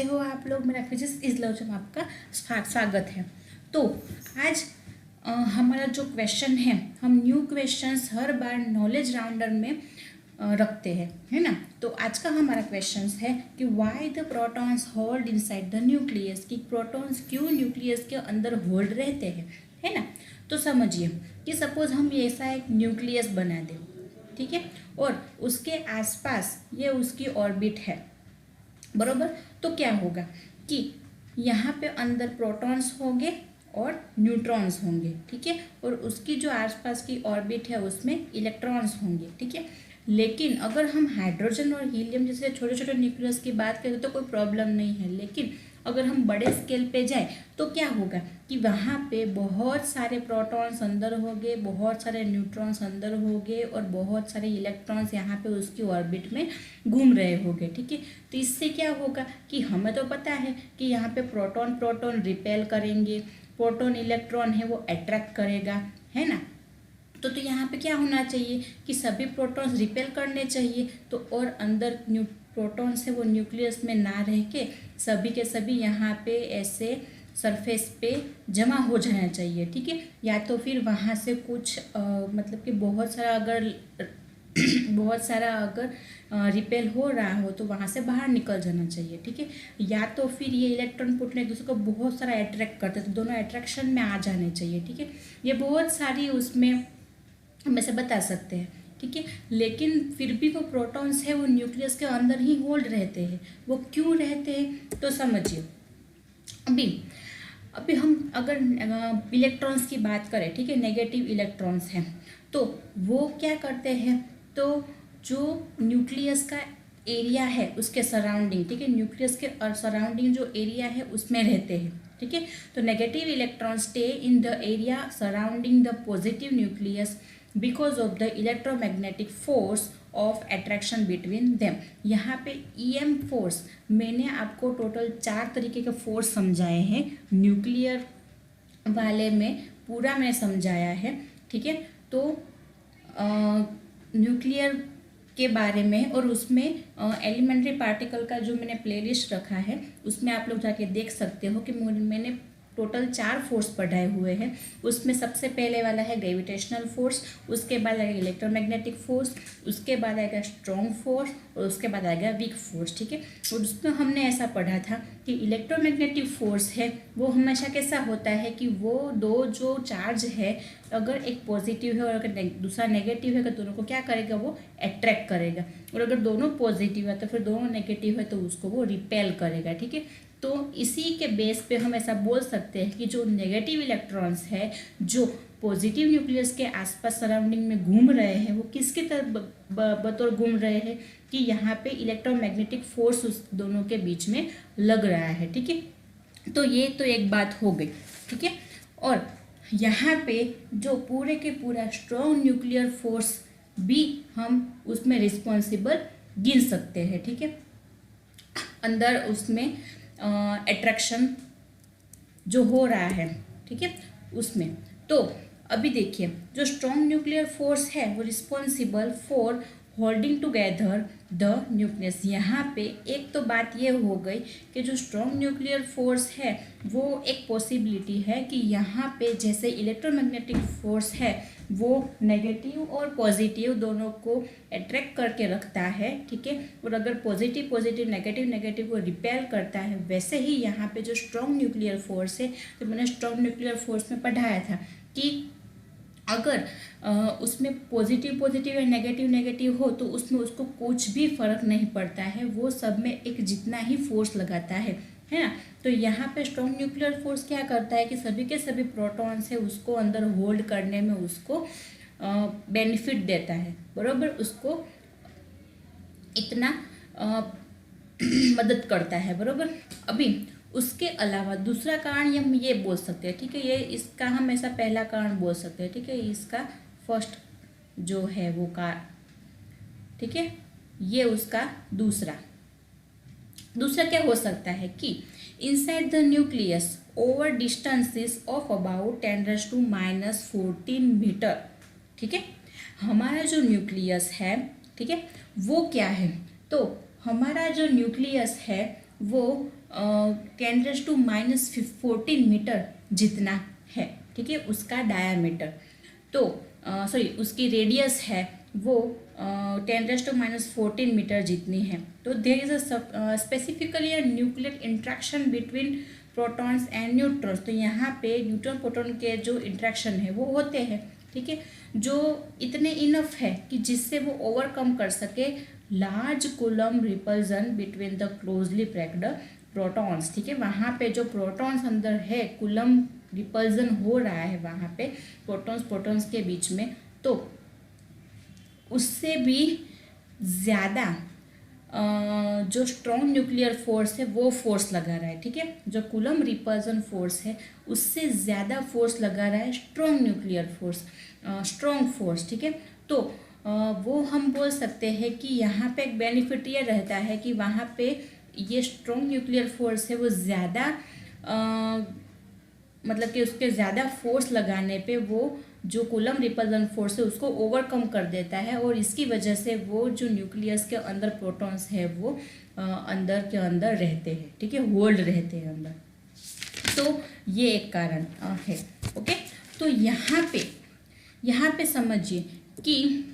कैसे हो आप लोग। मेरा फिजिक्स इस लव में आपका स्वागत है। तो आज हमारा जो क्वेश्चन है, हम न्यू क्वेश्चंस हर बार नॉलेज राउंडर में रखते हैं, है ना। तो आज का हमारा क्वेश्चन है कि why the protons hold inside the nucleus, कि प्रोटॉन्स क्यों न्यूक्लियस के अंदर होल्ड रहते हैं, है ना। तो समझिए कि सपोज हम ऐसा एक न्यूक्लियस बना दें, ठीक है, और उसके आसपास ये उसकी ऑर्बिट है, बरोबर। तो क्या होगा कि यहाँ पे अंदर प्रोटॉन्स होंगे और न्यूट्रॉन्स होंगे, ठीक है, और उसकी जो आसपास की ऑर्बिट है उसमें इलेक्ट्रॉन्स होंगे, ठीक है। लेकिन अगर हम हाइड्रोजन और हीलियम जैसे छोटे छोटे न्यूक्लियस की बात करें तो कोई प्रॉब्लम नहीं है, लेकिन अगर हम बड़े स्केल पे जाए तो क्या होगा कि वहाँ पे बहुत सारे प्रोटॉन्स अंदर होंगे, बहुत सारे न्यूट्रॉन्स अंदर होंगे और बहुत सारे इलेक्ट्रॉन्स यहाँ पे उसकी ऑर्बिट में घूम रहे होंगे, ठीक है। तो इससे क्या होगा कि हमें तो पता है कि यहाँ पे प्रोटॉन प्रोटॉन रिपेल करेंगे, प्रोटॉन इलेक्ट्रॉन है वो अट्रैक्ट करेगा, है ना। तो यहाँ पे क्या होना चाहिए कि सभी प्रोटॉन्स रिपेल करने चाहिए, तो और अंदर प्रोटॉन्स है वो न्यूक्लियस में ना रह के सभी के सभी यहाँ पे ऐसे सरफेस पे जमा हो जाना चाहिए, ठीक है। या तो फिर वहाँ से कुछ मतलब कि बहुत सारा अगर रिपेल हो रहा हो तो वहाँ से बाहर निकल जाना चाहिए, ठीक है। या तो फिर ये इलेक्ट्रॉन प्रोटॉन एक दूसरे को बहुत सारा अट्रैक्ट करते हैं, तो दोनों अट्रैक्शन में आ जाने चाहिए, ठीक है। ये बहुत सारी उसमें हम ऐसे बता सकते हैं, ठीक है। लेकिन फिर भी वो प्रोटॉन्स है वो न्यूक्लियस के अंदर ही होल्ड रहते हैं। वो क्यों रहते हैं तो समझिए। अभी हम अगर इलेक्ट्रॉन्स की बात करें, ठीक है, नेगेटिव इलेक्ट्रॉन्स हैं, तो वो क्या करते हैं, तो जो न्यूक्लियस का एरिया है उसके सराउंडिंग, ठीक है, न्यूक्लियस के सराउंडिंग जो एरिया है उसमें रहते हैं, ठीक है। तो negative electron stay in the area surrounding the positive nucleus because of the electromagnetic force of attraction between them. यहाँ पे ईएम फोर्स मैंने आपको टोटल 4 तरीके के फोर्स समझाए हैं, न्यूक्लियर वाले में पूरा मैंने समझाया है, ठीक है। तो न्यूक्लियर के बारे में और उसमें एलिमेंट्री पार्टिकल का जो मैंने प्लेलिस्ट रखा है उसमें आप लोग जाके देख सकते हो कि मैंने टोटल 4 फोर्स पढ़ाए हुए हैं। उसमें सबसे पहले वाला है ग्रेविटेशनल फोर्स, उसके बाद आएगा इलेक्ट्रोमैग्नेटिक फोर्स, उसके बाद आएगा स्ट्रॉन्ग फोर्स और उसके बाद आएगा वीक फोर्स, ठीक है। और उसमें हमने ऐसा पढ़ा था कि इलेक्ट्रोमैग्नेटिक फोर्स है वो हमेशा कैसा होता है कि वो दो जो चार्ज है अगर एक पॉजिटिव है और अगर दूसरा नेगेटिव है तो दोनों को क्या करेगा, वो अट्रैक्ट करेगा, और अगर दोनों पॉजिटिव है तो फिर दोनों नेगेटिव है तो उसको वो रिपेल करेगा, ठीक है। तो इसी के बेस पे हम ऐसा बोल सकते हैं कि जो नेगेटिव इलेक्ट्रॉन्स है जो पॉजिटिव न्यूक्लियस के आसपास सराउंडिंग में घूम रहे हैं वो किसके तरह बतौर घूम रहे हैं कि यहाँ पे इलेक्ट्रोमैग्नेटिक फोर्स उस दोनों के बीच में लग रहा है, ठीक है। तो ये तो एक बात हो गई, ठीक है। और यहाँ पे जो पूरे के पूरा स्ट्रॉन्ग न्यूक्लियर फोर्स भी हम उसमें रिस्पॉन्सिबल गिन सकते हैं, ठीक है। अंदर उसमें अट्रैक्शन जो हो रहा है, ठीक है, उसमें। तो अभी देखिए जो स्ट्रॉन्ग न्यूक्लियर फोर्स है वो responsible for holding together the nucleus. यहाँ पे एक तो बात ये हो गई कि जो स्ट्रॉन्ग न्यूक्लियर फोर्स है वो एक पॉसिबिलिटी है कि यहाँ पे जैसे इलेक्ट्रोमैग्नेटिक फोर्स है वो नेगेटिव और पॉजिटिव दोनों को अट्रैक्ट करके रखता है, ठीक है, और अगर पॉजिटिव पॉजिटिव नेगेटिव नेगेटिव को रिपेल करता है, वैसे ही यहाँ पे जो स्ट्रॉन्ग न्यूक्लियर फोर्स है तो मैंने स्ट्रॉन्ग न्यूक्लियर फोर्स में पढ़ाया था कि अगर उसमें पॉजिटिव पॉजिटिव या नेगेटिव नेगेटिव हो तो उसमें उसको कुछ भी फर्क नहीं पड़ता है, वो सब में एक जितना ही फोर्स लगाता है ना। तो यहाँ पे स्ट्रॉन्ग न्यूक्लियर फोर्स क्या करता है कि सभी के सभी प्रोटॉन्स है उसको अंदर होल्ड करने में उसको बेनिफिट देता है, बराबर, उसको इतना मदद करता है, बराबर। अभी उसके अलावा दूसरा कारण हम ये बोल सकते हैं, ठीक है, ये इसका हम ऐसा पहला कारण बोल सकते हैं, ठीक है, इसका फर्स्ट जो है वो कारण, ठीक है, ये उसका दूसरा क्या हो सकता है कि inside the nucleus over distances of about 10⁻⁻14 metre, ठीक है। हमारा जो न्यूक्लियस है, ठीक है, वो क्या है, तो हमारा जो न्यूक्लियस है वो 10⁻⁴ मीटर जितना है, ठीक है, उसका डायामीटर। तो सॉरी उसकी रेडियस है वो 10⁻⁴ मीटर जितनी है। तो there is a specifically a nuclear interaction between protons and neutrons. तो यहाँ पे न्यूट्रॉन प्रोटॉन के जो इंट्रैक्शन है वो होते हैं, ठीक है, जो इतने इनफ है कि जिससे वो ओवरकम कर सके large coulomb repulsion between the closely packed protons, ठीक है। वहाँ पे जो प्रोटॉन्स अंदर है, कूलम रिपल्जन हो रहा है वहाँ पे प्रोटॉन्स के बीच में, तो उससे भी ज़्यादा जो स्ट्रॉन्ग न्यूक्लियर फोर्स है वो फोर्स लगा रहा है, ठीक है। जो कूलम रिपल्जन फोर्स है उससे ज़्यादा फोर्स लगा रहा है strong nuclear force, strong force, ठीक है। तो वो हम बोल सकते हैं कि यहाँ पे एक बेनिफिट ये रहता है कि वहाँ पे ये स्ट्रॉन्ग न्यूक्लियर फोर्स है वो ज़्यादा मतलब कि उसके ज़्यादा फोर्स लगाने पे वो जो कूलम रिपल्जन फोर्स है उसको ओवरकम कर देता है, और इसकी वजह से वो जो न्यूक्लियस के अंदर प्रोटॉन्स है वो अंदर के अंदर रहते हैं, ठीक है, होल्ड रहते हैं अंदर। तो ये एक कारण है। ओके, तो यहाँ पे समझिए कि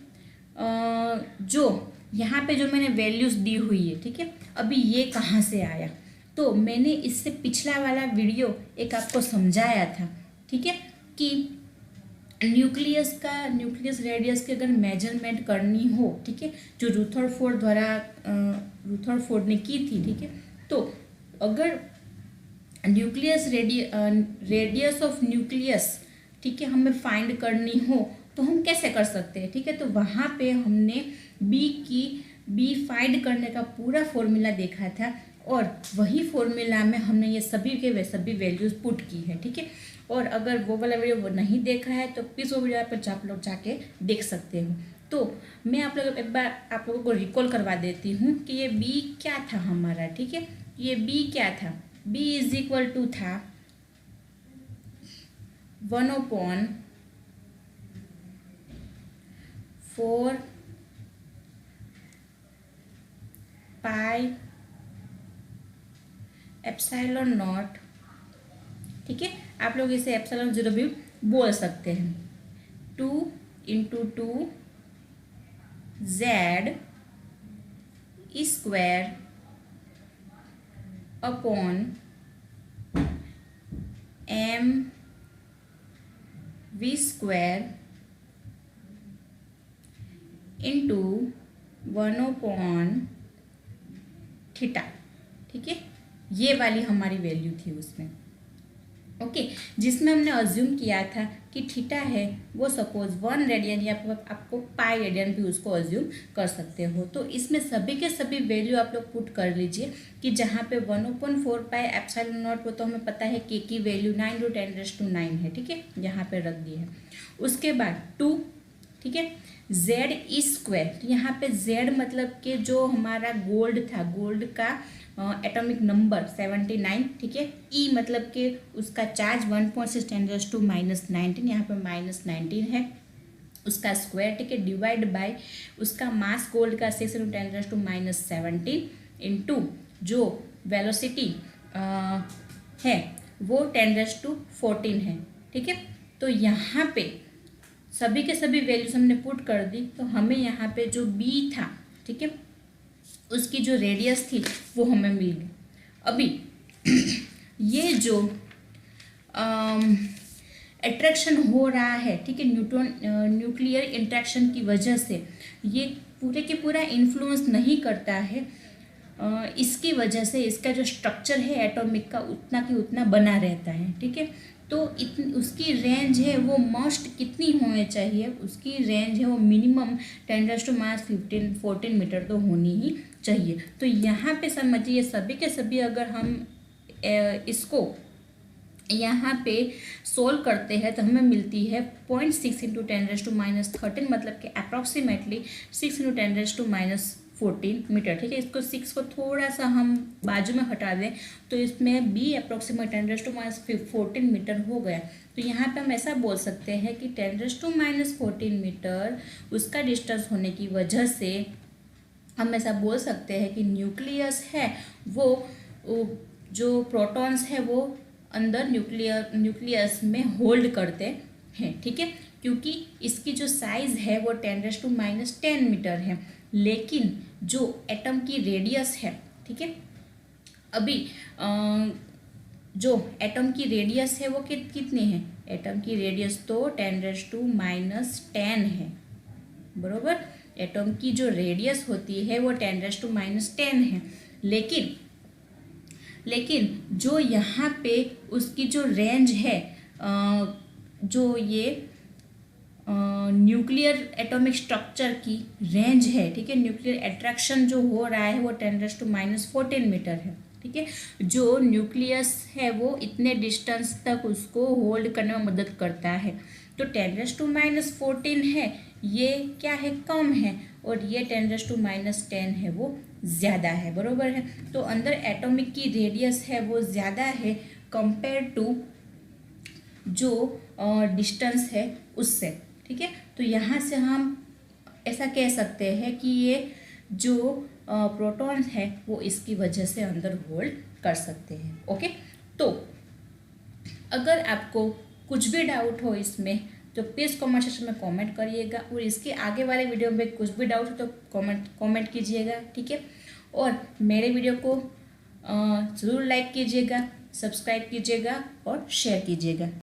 जो यहाँ पे जो मैंने वैल्यूज़ दी हुई है, ठीक है, अभी ये कहाँ से आया। तो मैंने इससे पिछला वाला वीडियो एक आपको समझाया था, ठीक है, कि न्यूक्लियस रेडियस की अगर मेजरमेंट करनी हो, ठीक है, जो रुथरफोर्ड ने की थी, ठीक है, तो अगर रेडियस ऑफ न्यूक्लियस, ठीक है, हमें फाइंड करनी हो तो हम कैसे कर सकते हैं, ठीक है। तो वहाँ पे हमने बी फाइंड करने का पूरा फॉर्मूला देखा था, और वही फॉर्मूला में हमने ये सभी के सभी वैल्यूज़ पुट की है, ठीक है। और अगर वो वाला वीडियो वो नहीं देखा है तो प्लीज़ वो वीडियो पर आप लोग जाके देख सकते हो। तो मैं आप लोग एक बार आप लोगों को रिकॉल करवा देती हूँ कि ये बी क्या था हमारा, ठीक है। ये बी क्या था, बी इज इक्वल टू था 1/4 पाई एप्सिलॉन नॉट, ठीक है, आप लोग इसे एप्सिलॉन 0 भी बोल सकते हैं। 2 × 2 Z² अपॉन mv² इंटू 1/θ, ठीक है। ये वाली हमारी वैल्यू थी उसमें, ओके, जिसमें हमने अज्यूम किया था कि थीटा है वो सपोज 1 रेडियन या आपको पाई रेडियन भी उसको अज्यूम कर सकते हो। तो इसमें सभी के सभी वैल्यू आप लोग पुट कर लीजिए कि जहाँ पे 1/4 पाई एप्सिलॉन नॉट वो तो हमें पता है के की वैल्यू 9 × 10⁻⁹ है, ठीक है, यहाँ पे रख दी है। उसके बाद 2, ठीक है, Z², तो यहाँ पे Z मतलब कि जो हमारा गोल्ड था, गोल्ड का एटॉमिक नंबर 79, ठीक है। ई मतलब कि उसका चार्ज 1.6 10⁻⁻⁹, यहाँ पे -19 है उसका स्क्वायर, ठीक है, डिवाइड बाय उसका मास गोल्ड का 6 × 10⁻⁻17 इंटू जो वेलोसिटी है वो 10⁻14 है, ठीक है। तो यहाँ पे सभी के सभी वैल्यूज हमने पुट कर दी, तो हमें यहाँ पे जो बी था, ठीक है, उसकी जो रेडियस थी वो हमें मिल गई। अभी ये जो अट्रैक्शन हो रहा है, ठीक है, न्यूक्लियर इंट्रैक्शन की वजह से ये पूरे के पूरा इन्फ्लुएंस नहीं करता है, इसकी वजह से इसका जो स्ट्रक्चर है एटॉमिक का उतना की उतना बना रहता है, ठीक है। तो उसकी रेंज है वो मस्ट कितनी होनी चाहिए, उसकी रेंज है वो मिनिमम 10⁻⁻14 मीटर तो होनी ही चाहिए। तो यहाँ पे समझिए सभी के सभी अगर हम इसको यहाँ पे सोल्व करते हैं तो हमें मिलती है 0.6 × 10⁻⁻13 मतलब कि अप्रॉक्सीमेटली 6 × 10⁻⁻14 मीटर, ठीक है। इसको 6 को थोड़ा सा हम बाजू में हटा दें तो इसमें बी अप्रॉक्सीमेट 10⁻⁻14 मीटर हो गया। तो यहाँ पे हम ऐसा बोल सकते हैं कि 10⁻⁻14 मीटर उसका डिस्टेंस होने की वजह से हम ऐसा बोल सकते हैं कि न्यूक्लियस है वो जो प्रोटॉन्स है वो अंदर न्यूक्लियस में होल्ड करते हैं, ठीक है, क्योंकि इसकी जो साइज़ है वो 10⁻⁻10 मीटर है। लेकिन जो एटम की रेडियस है, ठीक है, अभी जो एटम की रेडियस है वो कितनी है, एटम की रेडियस तो 10⁻⁻10 है, बरोबर। एटम की जो रेडियस होती है वो 10⁻⁻10 है। लेकिन जो यहाँ पे उसकी जो रेंज है, जो ये न्यूक्लियर एटॉमिक स्ट्रक्चर की रेंज है, ठीक है, न्यूक्लियर अट्रैक्शन जो हो रहा है वो 10⁻⁻14 मीटर है, ठीक है। जो न्यूक्लियस है वो इतने डिस्टेंस तक उसको होल्ड करने में मदद करता है। तो 10⁻⁻14 है, ये क्या है, कम है, और ये 10⁻⁻10 है, वो ज़्यादा है, बरोबर है। तो अंदर एटॉमिक की रेडियस है वो ज़्यादा है कंपेयर टू जो डिस्टेंस है उससे, ठीक है। तो यहाँ से हम ऐसा कह सकते हैं कि ये जो प्रोटॉन है वो इसकी वजह से अंदर होल्ड कर सकते हैं, ओके। तो अगर आपको कुछ भी डाउट हो इसमें तो प्लीज़ कमेंट सेक्शन में कमेंट करिएगा, और इसके आगे वाले वीडियो में कुछ भी डाउट हो तो कमेंट कीजिएगा, ठीक है। और मेरे वीडियो को ज़रूर लाइक कीजिएगा, सब्सक्राइब कीजिएगा और शेयर कीजिएगा।